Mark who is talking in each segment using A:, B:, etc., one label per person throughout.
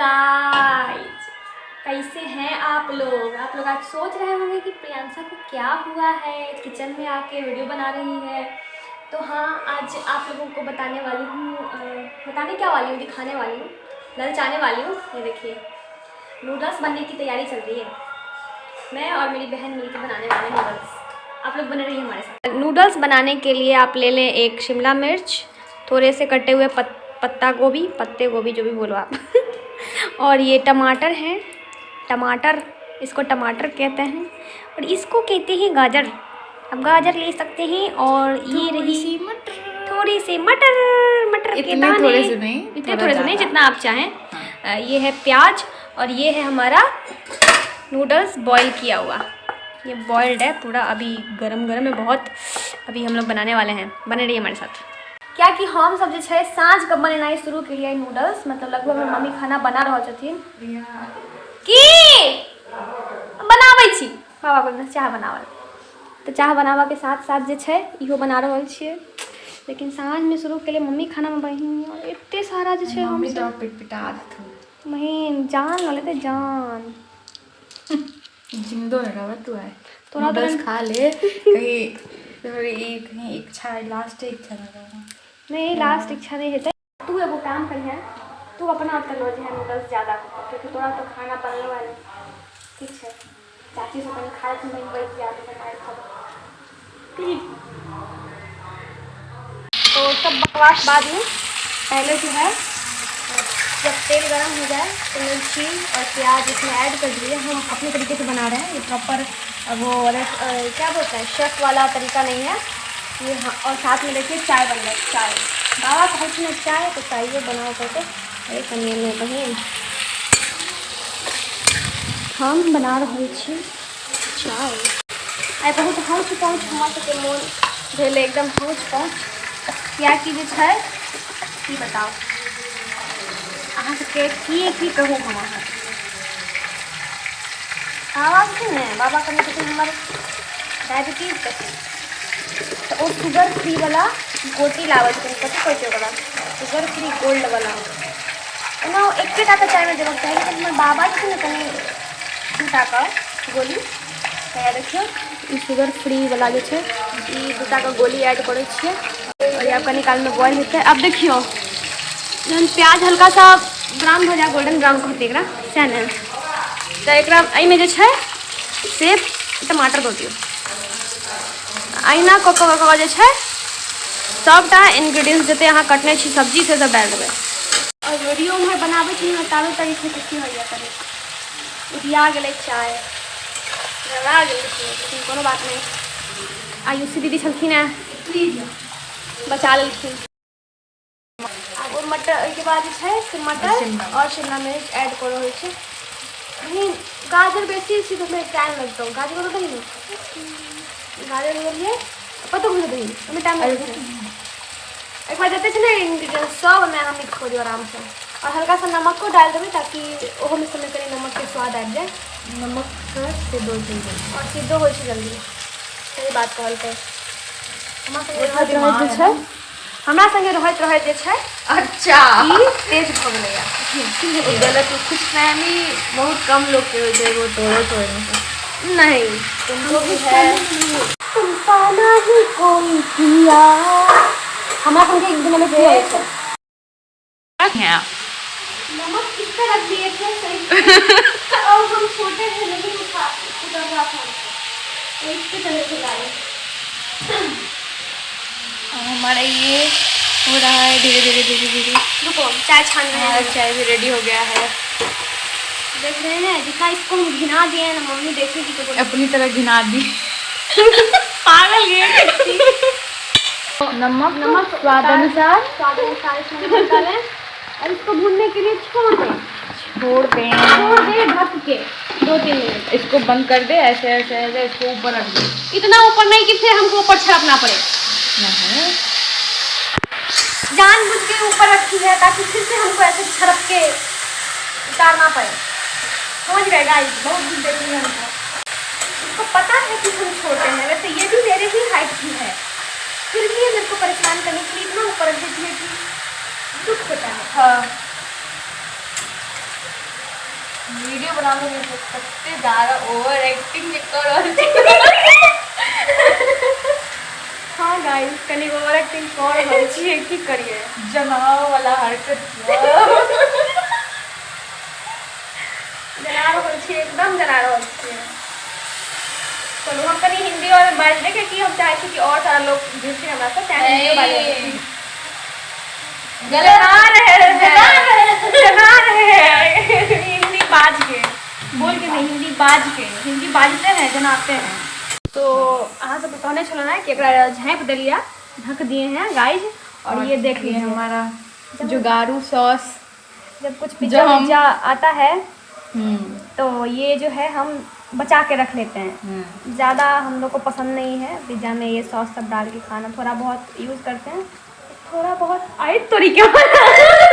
A: Guys, कैसे हैं आप लोग आज सोच रहे होंगे कि प्रियांशा को क्या हुआ है, किचन में आके वीडियो बना रही है। तो हाँ, आज आप लोगों को बताने वाली हूँ, दिखाने वाली हूँ, ललचाने वाली हूँ। ये देखिए, नूडल्स बनने की तैयारी चल रही है। मैं और मेरी बहन मिलकर बनाने वाले नूडल्स। आप लोग बने रहिए हमारे साथ। नूडल्स बनाने के लिए आप ले लें एक शिमला मिर्च, थोड़े से कटे हुए पत्ते गोभी जो भी बोलो आप और ये टमाटर हैं, इसको टमाटर कहते हैं और इसको कहते हैं गाजर। अब गाजर ले सकते हैं। और ये रही थोड़ी सी मटर के दाने, इतने थोड़े से नहीं, जितना आप चाहें। हाँ। ये है प्याज और ये है हमारा नूडल्स बॉईल किया हुआ। ये बॉइल्ड है पूरा, अभी गरम है बहुत। अभी हम लोग बनाने वाले हैं, बने रहिए हमारे साथ। क्या कि हम सब जो है साँझ के बनेनाई शुरू के लिए नूडल्स, मतलब लगभग मम्मी खाना बना रहा छथिन की बनाबै छी बाबा को चाह बनावल। तो चाह बनावा के साथ साथ जो है इहो बना रहल छियै, लेकिन साँझ में शुरू के लिए मम्मी खाना में बहिन और इतने सारा जो है हम सब
B: पिटपिटा देत
A: बहिन जान ल लेते जान
B: जिंदो रहबा तू है
A: तोरा
B: नूडल्स खा ले कहीं इच्छा लास्ट इच्छा
A: नहीं, लास्ट इच्छा नहीं है। तू एगो काम करिए, तू अपना कर लो जो है नूडल्स ज़्यादा, क्योंकि तोरा तो खाना बनलो है। ठीक है, चाची से कहीं खाए तो नहीं बैठ गया तो बनाए ठीक। तो सब बकवास बाद में पहले जो है जब तेल गरम हो जाए तो मिर्ची और प्याज इसमें ऐड कर दिए। हम अपने तरीके से बना रहे हैं, ये प्रॉपर वो क्या बोलते हैं शेफ़ वाला तरीका नहीं है ये। हाँ, और साथ में देखिए चाय बन रहा है। चाय बाबा कहूँ में चाय तो चाहिए बनाओ करके। अरे कनिए में बहिन हम बना रहे छी चाय। आई बहुत हौच पहुँच हमारे सबके मोन भेल एकदम हौच पहुँच। क्या कि जे छै की बताओ अहाँ सबके की कहूँ हम अहाँ आवाज़ थी ने बाबा कनि छथिन हमर डायबिटीज पेशेंट, तो वो शुगर फ्री वाला गोटी लावल छथिन। कथी कहै छै ओकरा, शुगर फ्री गोल्ड वाला। ओना एके टा चाय में देबक चाही, लेकिन हमर बाबा छथिन ने कनि दूटा का गोली तैयार देखियो। ई शुगर फ्री वाला जो है ई दूटा का गोली ऐड करे छिए और ये कनि काल में बॉयल होते। अब देखियो जहन प्याज हल्का सा ब्राउन हो जाए, गोल्डन ब्राउन कहते एकरा सएह ने, तो एकरा एहिमे जे छै से टमाटर दऽ दियौ। अहिना कऽ कऽ जे छै सबटा इन्ग्रीडियंट्स जते अहाँ कटने छी सब्जी से सब डालि देबै। और वीडियो में बनाबै छी ना ताबे तरीके से की होइए कनि उधिया गेलै चाय, रला गेलै, लेकिन कोनो बात नहीं। आयुषी दीदी छलखिन हैं, बचा लेलखिन। अब वो मटर के बाद है मटर और शिमला मिर्च ऐड कर रहे छे। नहीं गाजर बेसी सी तो मैं टाइम लगता हूँ। गाजर को नहीं गाजर लिए पता मुझे दही हमें टाइम लगता है। एक बार जते ना इंग्रीडियंट्स सब में हम मिक्स कर दियो आराम से, और हल्का सा नमक को डाल देवे ताकि ओहो में समय करी नमक के स्वाद आ जाए। नमक से सिद्धो चाहिए और सिद्धो हो जल्दी। सही बात कहल के हमरा संगे रहत जे छै
B: अच्छा
A: ई तेज भ गेलै या
B: गलत कुछ फैमिली बहुत कम लोग के हो जाए वो तोड़े
A: नहीं तुमको भी है तुम पाना ही कोई किया हमरा संगे एक दिन में किया है। नमक किस तरह रख दिए थे सही और हम छोटे थे नहीं उधर रहा था तो इसके तरह से लाए।
B: हमारा ये हो रहा है धीरे धीरे।
A: रुको चाय छान रहे हैं।
B: चाय भी रेडी हो गया है,
A: देख रहे हैं जितना इसको हम घिना दिए ना मम्मी देखेगी तो
B: अपनी तरह घिना दी
A: पागल ये।
B: नमक स्वाद अनुसार
A: इसमें नमक डालें और इसको भूनने के लिए छोड़ दें ढक के 2-3 मिनट।
B: इसको बंद कर दे, ऐसे इसको ऊपर रख दे।
A: इतना ऊपर नहीं कि फिर हमको ऊपर छड़कना पड़े। जानबूझ के ऊपर रखी है ताकि फिर से हमको ऐसे छड़क के उतारना पड़े। समझ गए गाइस, बहुत कुछ देखिए हमको। इसको पता है कि हम छोटे हैं, वैसे ये भी मेरे ही हाइट की है, फिर भी ये मेरे को परेशान करने के लिए इतना ऊपर रख देती है कि दुख होता है। हाँ
B: वीडियो बनाने में सबसे ज़्यादा ओवर एक्टिंग कर
A: हाँ गाइस कनी ओवर एक्टिंग कर रहल छियै की करिए
B: जनाव वाला हरकत
A: जना रहल छियै एकदम जना रहल छियै। चलो हम कनी हिंदी और बाज देखे कि हम चाहे छी कि और सारा लोग जुड़े हमरा से चाहे हिंदी बाजे जना रहे हिंदी बाज के बोल के नहीं हिंदी बाजते हैं जनाते हैं। तो अहाँ सब कहने छलो ना कि एकरा झाँप दिलिया ढक दिए हैं गाइज और ये देख लीजिए
B: हमारा जुगाड़ू सॉस
A: जब कुछ पिज्जा आता है
B: तो
A: तो ये जो है हम बचा के रख लेते हैं। ज़्यादा हम लोग को पसंद नहीं है पिज्ज़ा में ये सॉस सब डाल के खाना, थोड़ा बहुत यूज़ करते हैं थोड़ा बहुत आई तरीके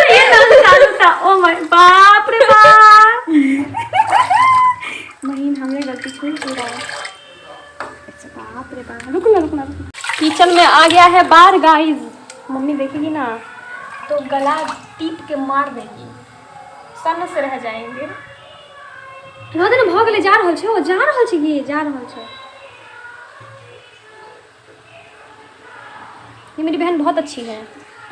A: ये चालू था। ओ माय बाप रे बाप महीन हमने गलती छूट रहा है। बाप रे बाप रुकना किचन में आ गया है बाहर गाइस, मम्मी देखेगी ना तो गला टीप के मार देगी, सन से रह जाएंगे। रह दे ना भाग ले जा रहल छै ओ जा रहल छै ये जा रहल छै। ये मेरी बहन बहुत अच्छी है।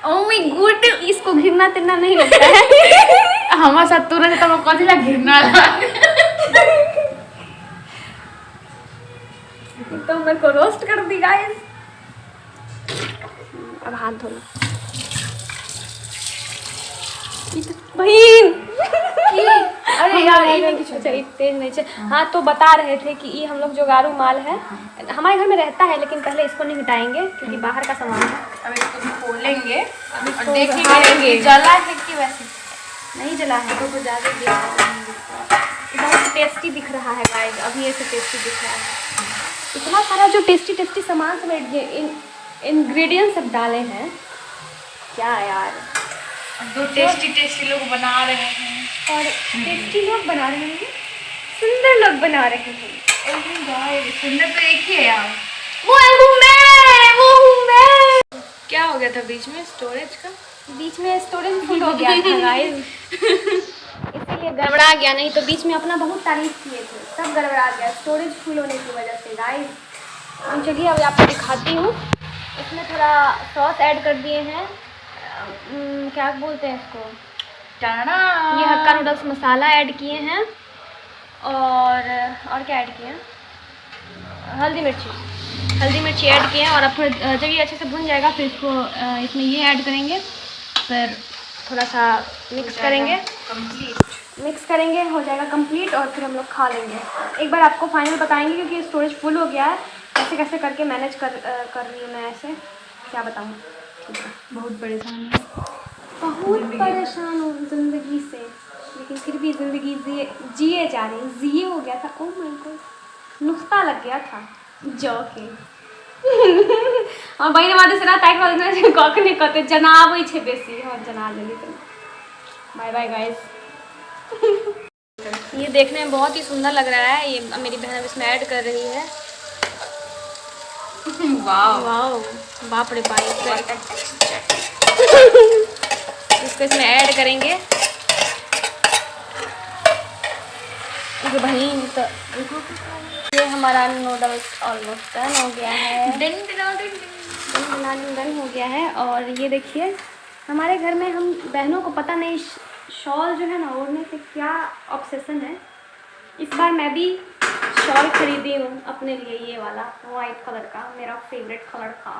A: ओह माय गॉड इसको घिरना तिरना नहीं लगता है
B: हमारे साथ तुरंत तो कथी ला घिरना
A: तो मेरे को रोस्ट कर दी गाइस। अब हाथ धोना बहन
B: अरे यार ये
A: तेज नहीं है। हाँ तो बता रहे थे कि ये हम लोग जुगाड़ू माल है, हमारे घर में रहता है लेकिन पहले इसको नहीं हटाएंगे क्योंकि बाहर का सामान है।
B: अब इसको खोलेंगे
A: और
B: और देखेंगे जला है कि वैसे
A: नहीं जला है तो ज़्यादा बहुत टेस्टी दिख रहा है गाइस। अभी ऐसे टेस्टी दिख रहा है, इतना सारा जो टेस्टी सामान सब इंग्रेडिएंट सब डाले हैं क्या यार।
B: दो टेस्टी लोग बना रहे हैं
A: और टेस्टी लोग बना रहे हैं, सुंदर लोग बना रहे हैं।
B: सुंदर तो एक ही है यार,
A: वो हूँ मैं।
B: क्या हो गया था बीच में स्टोरेज का?
A: बीच में स्टोरेज फुल हो गया था गाइस इसीलिए गड़बड़ा गया, नहीं तो बीच में अपना बहुत तारीफ किए थे सब गड़बड़ा गया स्टोरेज फुल होने की वजह से गाइस। चलिए अभी आपको दिखाती हूँ। इसमें थोड़ा सॉस ऐड कर दिए हैं, क्या बोलते हैं इसको, ये हक्का नूडल्स मसाला ऐड किए हैं और क्या ऐड किए हैं, हल्दी मिर्ची ऐड किए हैं। और अब थोड़ा जब ये अच्छे से भुन जाएगा फिर इसको इसमें ये ऐड करेंगे, फिर थोड़ा सा मिक्स करेंगे हो जाएगा कंप्लीट और फिर हम लोग खा लेंगे। एक बार आपको फाइनल बताएंगे क्योंकि स्टोरेज फुल हो गया है, कैसे करके मैनेज कर रही हूँ मैं, ऐसे क्या बताऊँ।
B: बहुत परेशान
A: हूँ ज़िंदगी से, लेकिन फिर भी ज़िंदगी जिए जा रही, जिए हो गया था। ओ माय गॉड नुक्ता लग गया था जौ के और बहन वाले से ना ताकि वाले कखने कहते जनाबै छे बेसी हम जना लेली। बाय बाय गाइस ये देखने में बहुत ही सुंदर लग रहा है, ये मेरी बहन इसमें ऐड कर रही है। वाओ बाप रे बाप इसको इसमें ऐड करेंगे बहन। तो ये हमारा नूडल्स ऑलमोस्ट डन हो गया है, डन हो गया है। और ये देखिए हमारे घर में हम बहनों को पता नहीं शॉल जो है ना ओढ़ने से क्या ऑब्सेशन है। इस बार मैं भी शॉल खरीदी हूँ अपने लिए, ये वाला वाइट कलर का मेरा फेवरेट कलर था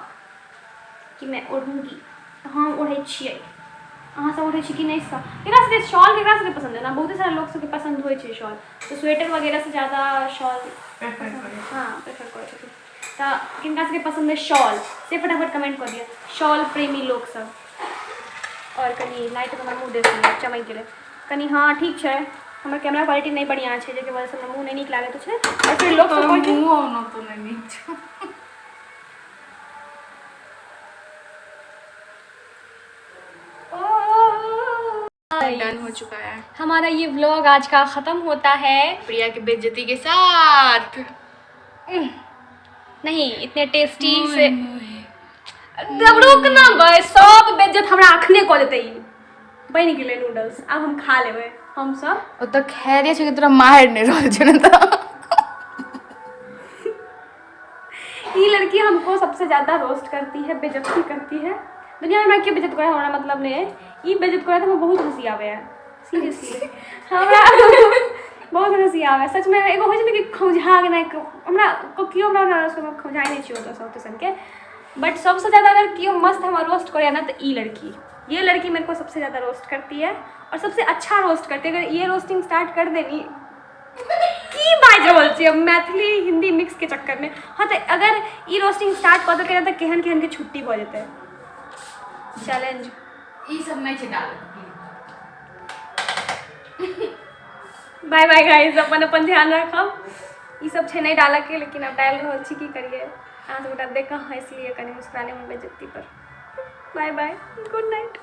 A: कि मैं ओढ़ूँगी। तो हम ओढ़े छिए, अहाँ सब ओढ़े छी कि नहीं सब केकरा से शॉल केकरा से पसंद है ना, बहुत सारा लोग सबके पसंद होइ छै शॉल, तो स्वेटर वगैरह से ज़्यादा शॉल प्रेफर करै छथिन। तो किनका सबके पसंद है शॉल से फटाफट कमेंट कर दिए, शॉल प्रेमी लोग सब। और कनी लाइट हमर मुँह देख लिया चमक गेलै कनी, हाँ ठीक है हमर कैमरा क्वालिटी नहीं बढ़िया है जेके वजह से हमर मुँह नहीं नीक लागैत छै। और फिर लोग सब
B: डन हो चुका है
A: हमारा ये व्लॉग आज का ख़त्म होता है
B: प्रिया की बेइज्जती के साथ।
A: नहीं इतने टेस्टी से जब रुकना भाई सब बेइज्जत हमरा अखने कऽ देतै बनि गेलै नूडल्स, अब हम खा लेबै। हम सब
B: ओ तो खैरियत छै कि तोरा मार नहीं रहल छै ना तो
A: ये लड़की हमको सबसे ज़्यादा रोस्ट करती है, बेइज्जती करती है। दुनिया में क्यों बेइज्जत करे हमारा मतलब नहीं है, ये बेइज्जत करे तो हमें बहुत हंसी आवे है सीरियसली। हमरा बहुत हंसी आवे सच में। एगो हो छै कि खौझा के नहीं हमरा को कियो हमरा उसको खौझाई नहीं छियो तो सब सन के। बट सबसे ज़्यादा अगर कियो मस्त हमारा रोस्ट करे ना तो ये लड़की मेरे को सबसे ज़्यादा रोस्ट करती है और सबसे अच्छा रोस्ट करती है। अगर ये रोस्टिंग स्टार्ट कर देनी की बाज रहल छी मैथिली हिंदी मिक्स के चक्कर में। हाँ तो अगर ई रोस्टिंग स्टार्ट कर देलकै तऽ केहन केहन के छुट्टी भऽ जेतै। चैलेंज
B: ई सब नहीं छै डाल।
A: बाय बाय गाइस, अपन अपन ध्यान रखब। ई सब छै नहीं डालऽ के, लेकिन अब डाल रहल छी, की करिए। अहाँ सबटा देख कऽ हँसि लिए कनि मुस्कुराने में बेइज्जती पर। Bye bye, good night.